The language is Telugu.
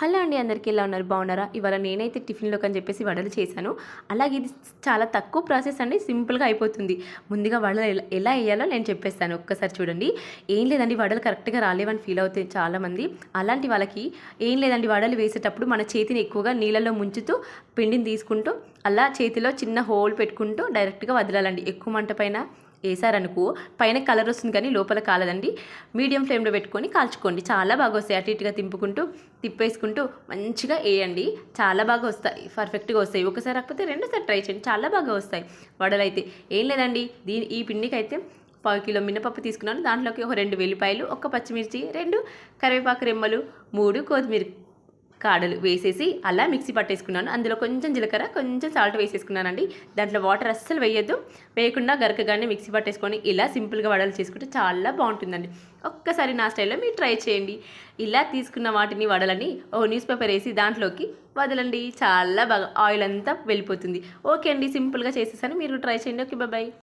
హలో అండి, అందరికీ ఎలా ఉన్నారు? బాగున్నారా? ఇవాళ నేనైతే టిఫిన్లోకి అని చెప్పేసి వడలు చేశాను. అలాగే ఇది చాలా తక్కువ ప్రాసెస్ అండి, సింపుల్గా అయిపోతుంది. ముందుగా వడలు ఎలా వేయాలో నేను చెప్పేస్తాను, ఒక్కసారి చూడండి. ఏం లేదండి, వడలు కరెక్ట్గా రాలేవని ఫీల్ అవుతాయి చాలామంది. అలాంటి వాళ్ళకి ఏం లేదండి, వడలు వేసేటప్పుడు మన చేతిని ఎక్కువగా నీళ్ళలో ముంచుతూ పిండిని తీసుకుంటూ అలా చేతిలో చిన్న హోల్ పెట్టుకుంటూ డైరెక్ట్గా వదలాలండి. ఎక్కువ మంట పైన వేసారనుకో పైన కలర్ వస్తుంది కానీ లోపల కాలదండి. మీడియం ఫ్లేమ్లో పెట్టుకొని కాల్చుకోండి, చాలా బాగా వస్తాయి. అటు ఇటుగా తిప్పేసుకుంటూ మంచిగా వేయండి, చాలా బాగా వస్తాయి, పర్ఫెక్ట్గా వస్తాయి. ఒకసారి రాకపోతే రెండోసారి ట్రై చేయండి, చాలా బాగా వస్తాయి వడలు అయితే. ఏం లేదండి, ఈ పిండికి అయితే 1/4 కిలో మినపప్పు తీసుకున్నాను. దాంట్లోకి ఒక 2 వెల్లిపాయలు, 1 పచ్చిమిర్చి, 2 కరివేపాకు రెమ్మలు, 3 కొత్తిమీర కాడలు వేసేసి అలా మిక్సీ పట్టేసుకున్నాను. అందులో కొంచెం జీలకర్ర, కొంచెం సాల్ట్ వేసేసుకున్నానండి. దాంట్లో వాటర్ అస్సలు వేయద్దు, వేయకుండా గరకగానే మిక్సీ పట్టేసుకొని ఇలా సింపుల్గా వడలు చేసుకుంటే చాలా బాగుంటుందండి. ఒక్కసారి నా స్టైల్లో మీరు ట్రై చేయండి. ఇలా తీసుకున్న వాటిని వడలని న్యూస్ పేపర్ వేసి దాంట్లోకి వదలండి, చాలా బాగా ఆయిల్ అంతా వెళ్ళిపోతుంది. ఓకే అండి, సింపుల్గా చేసేసాను, మీరు ట్రై చేయండి. Okay, bye.